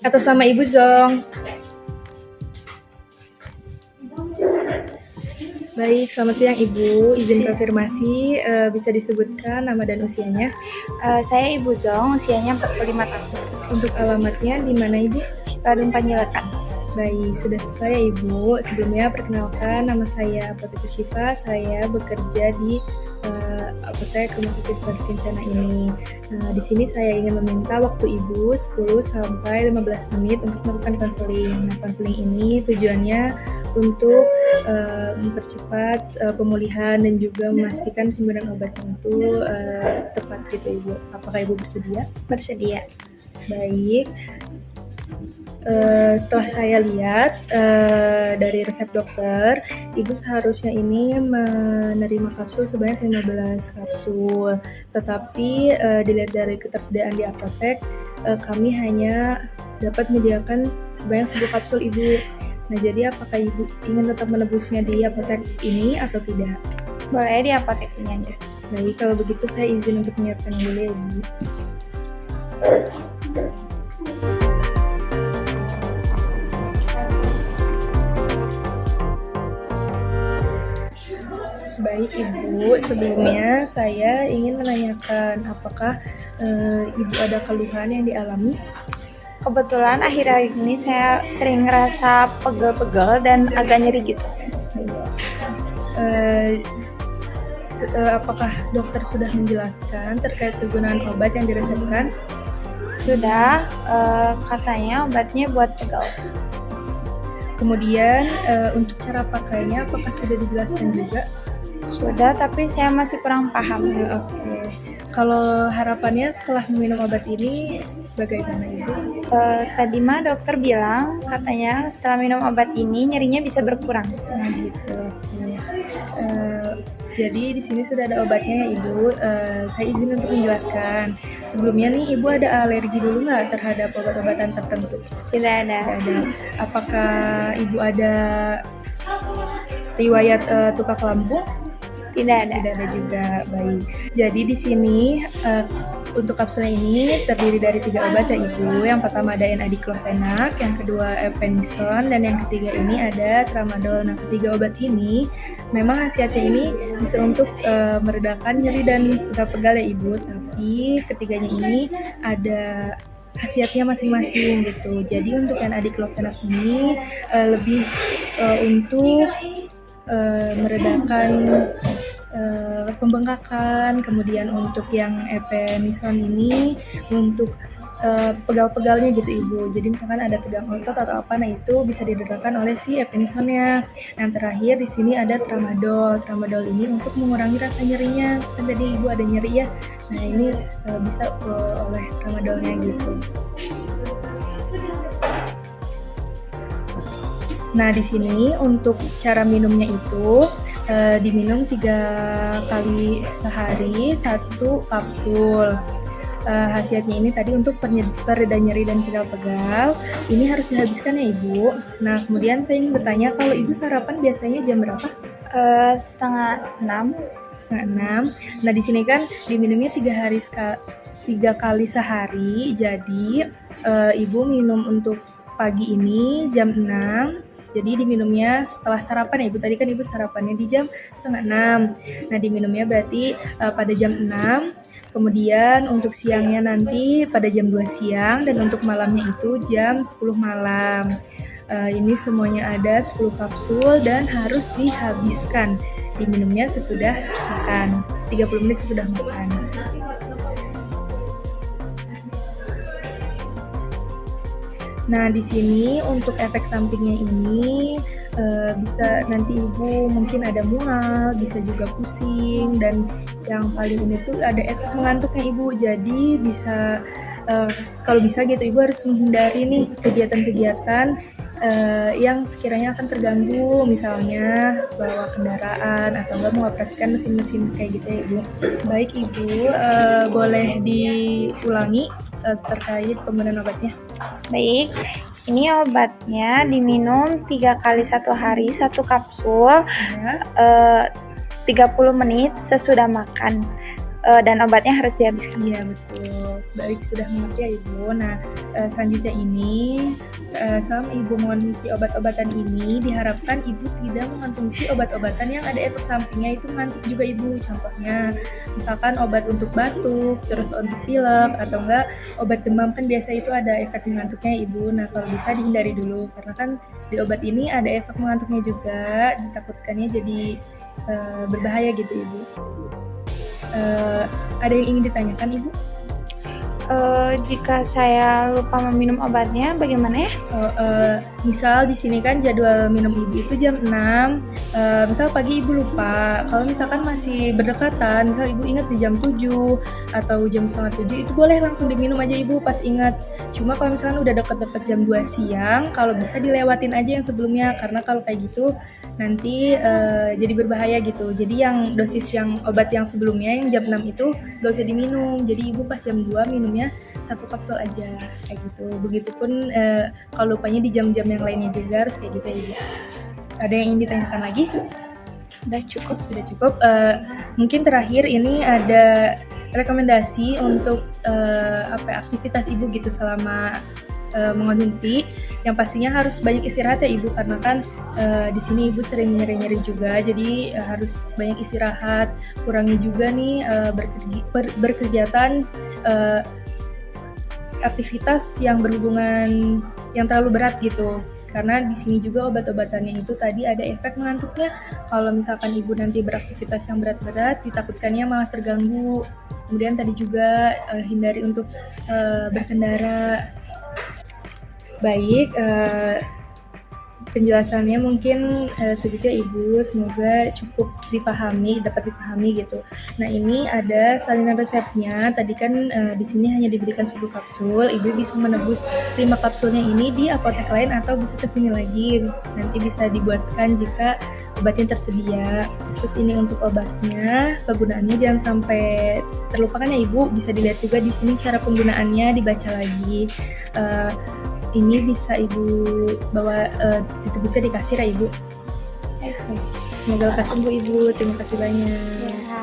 Atas nama Ibu Zong. Baik, selamat siang Ibu. Izin konfirmasi, bisa disebutkan nama dan usianya? Saya Ibu Zong, usianya 45 tahun. Untuk alamatnya di mana Ibu? Cipadung Panjaitan. Baik, sudah sesuai ya Ibu. Sebelumnya perkenalkan, nama saya Putri Syifa. Saya bekerja di apotek Rumah Sakit Kencana ini. Nah, di sini saya ingin meminta waktu Ibu 10 sampai 15 menit untuk melakukan konseling. Nah, konseling ini tujuannya untuk mempercepat pemulihan dan juga memastikan penggunaan obatnya itu tepat gitu Ibu. Apakah Ibu bersedia? Bersedia. Baik. Setelah saya lihat dari resep dokter, Ibu seharusnya ini menerima kapsul sebanyak 15 kapsul. Tetapi dilihat dari ketersediaan di apotek, kami hanya dapat menyediakan sebanyak 10 kapsul Ibu. Nah, jadi apakah Ibu ingin tetap menebusnya di apotek ini atau tidak? Boleh di apotek ini aja. Baik, kalau begitu saya izin untuk menyiapkan dulu ya Ibu. Baik Ibu, sebelumnya saya ingin menanyakan apakah Ibu ada keluhan yang dialami? Kebetulan akhir-akhir ini saya sering ngerasa pegel-pegel dan agak nyeri gitu. Apakah dokter sudah menjelaskan terkait penggunaan obat yang diresepkan? Sudah, katanya obatnya buat pegel. Kemudian untuk cara pakainya apakah sudah dijelaskan juga? Sudah, tapi saya masih kurang paham. Oke. Kalau harapannya setelah meminum obat ini bagaimana Ibu? Tadi mah dokter bilang katanya setelah minum obat ini nyerinya bisa berkurang. Nah gitu. Jadi di sini sudah ada obatnya ya Ibu. Saya izin untuk menjelaskan. Sebelumnya nih Ibu ada alergi dulu nggak terhadap obat-obatan tertentu? Tidak ada. Tidak ada. Apakah Ibu ada riwayat tukak lambung? Tidak ada. Tidak ada juga. Baik. Jadi di sini untuk kapsulnya ini terdiri dari 3 obat ya Ibu. Yang pertama ada N-Diclofenac, yang kedua Epinephrine, dan yang ketiga ini ada Tramadol. Nah, ketiga obat ini memang khasiatnya ini bisa untuk meredakan nyeri dan pegal-pegal ya Ibu. Tapi ketiganya ini ada khasiatnya masing-masing gitu. Jadi untuk N-Diclofenac ini lebih untuk meredakan pembengkakan, kemudian untuk yang epinephrine ini untuk pegal-pegalnya gitu Ibu. Jadi misalkan ada tegang otot atau apa, nah itu bisa diredakan oleh si epinephrine-nya. Yang terakhir di sini ada tramadol. Tramadol ini untuk mengurangi rasa nyerinya. Kan tadi Ibu ada nyeri ya. Nah ini bisa oleh tramadolnya gitu. Nah, di sini untuk cara minumnya itu diminum 3 kali sehari 1 kapsul. Khasiatnya ini tadi untuk pereda nyeri dan pegal-pegal. Ini harus dihabiskan ya Ibu. Nah, kemudian saya ingin bertanya, kalau Ibu sarapan biasanya jam berapa? 5:30. 5:30. Nah, di sini kan diminumnya 3 kali sehari. Jadi Ibu minum untuk pagi ini jam 6, jadi diminumnya setelah sarapan ya Ibu. Tadi kan Ibu sarapannya di jam 5:30. Nah, diminumnya berarti pada jam 6, kemudian untuk siangnya nanti pada jam 2 siang, dan untuk malamnya itu jam 10 malam. Ini semuanya ada 10 kapsul dan harus dihabiskan. Diminumnya sesudah makan, 30 menit sesudah makan. Nah, di sini untuk efek sampingnya ini bisa nanti Ibu mungkin ada mual, bisa juga pusing, dan yang paling ini tuh ada efek mengantuknya Ibu. Jadi bisa kalau bisa gitu Ibu harus menghindari nih kegiatan-kegiatan yang sekiranya akan terganggu, misalnya bawa kendaraan atau enggak mengoperasikan mesin-mesin kayak gitu ya Ibu. Baik Ibu, boleh diulangi terkait penggunaan obatnya? Baik, ini obatnya diminum 3 kali 1 hari 1 kapsul, Ya. 30 menit sesudah makan. dan obatnya harus dihabiskan. Iya betul, baik sudah mengerti ya Ibu. Nah selanjutnya ini selama Ibu mengonsumsi obat-obatan ini diharapkan Ibu tidak mengonsumsi obat-obatan yang ada efek sampingnya itu ngantuk juga Ibu. Contohnya misalkan obat untuk batuk, terus untuk pilek atau enggak obat demam kan biasa itu ada efek mengantuknya Ibu. Nah kalau bisa dihindari dulu karena kan di obat ini ada efek mengantuknya juga, ditakutkannya jadi berbahaya gitu Ibu. Ada yang ingin ditanyakan Ibu? Jika saya lupa meminum obatnya, bagaimana ya? Misal di sini kan jadwal minum Ibu itu jam 6, misal pagi Ibu lupa, kalau misalkan masih berdekatan, misal Ibu ingat di jam 7 atau jam setengah 7, itu boleh langsung diminum aja Ibu pas ingat. Cuma kalau misalkan udah deket-deket jam 2 siang, kalau bisa dilewatin aja yang sebelumnya, karena kalau kayak gitu nanti jadi berbahaya gitu. Jadi yang dosis yang obat yang sebelumnya yang jam 6 itu gak usah diminum, jadi Ibu pas jam 2 minumnya 1 kapsul aja kayak gitu. Begitupun kalau lupanya di jam-jam yang lainnya juga harus kayak gitu ya Ibu. Ada yang ingin ditanyakan lagi? Sudah cukup. Sudah cukup. Mungkin terakhir ini ada rekomendasi untuk aktivitas Ibu gitu selama mengonsumsi. Yang pastinya harus banyak istirahat ya Ibu, karena kan di sini Ibu sering nyeri-nyeri juga, jadi harus banyak istirahat. Kurangi juga nih berkegiatan aktivitas yang berhubungan yang terlalu berat gitu. Karena di sini juga obat-obatannya itu tadi ada efek mengantuknya. Kalau misalkan Ibu nanti beraktivitas yang berat-berat, ditakutkannya malah terganggu. Kemudian tadi juga hindari untuk berkendara. Baik, penjelasannya mungkin segitu ya Ibu, semoga cukup dapat dipahami gitu. Nah ini ada salinan resepnya, tadi kan di sini hanya diberikan 10 kapsul, Ibu bisa menebus 5 kapsulnya ini di apotek lain atau bisa kesini lagi, nanti bisa dibuatkan jika obatnya tersedia. Terus ini untuk obatnya, penggunaannya jangan sampai terlupakan ya Ibu, bisa dilihat juga di sini cara penggunaannya, dibaca lagi. Ini bisa Ibu bawa ditebusnya di kasir ya Ibu. Semoga lekas sembuh Ibu, terima kasih banyak. Ya.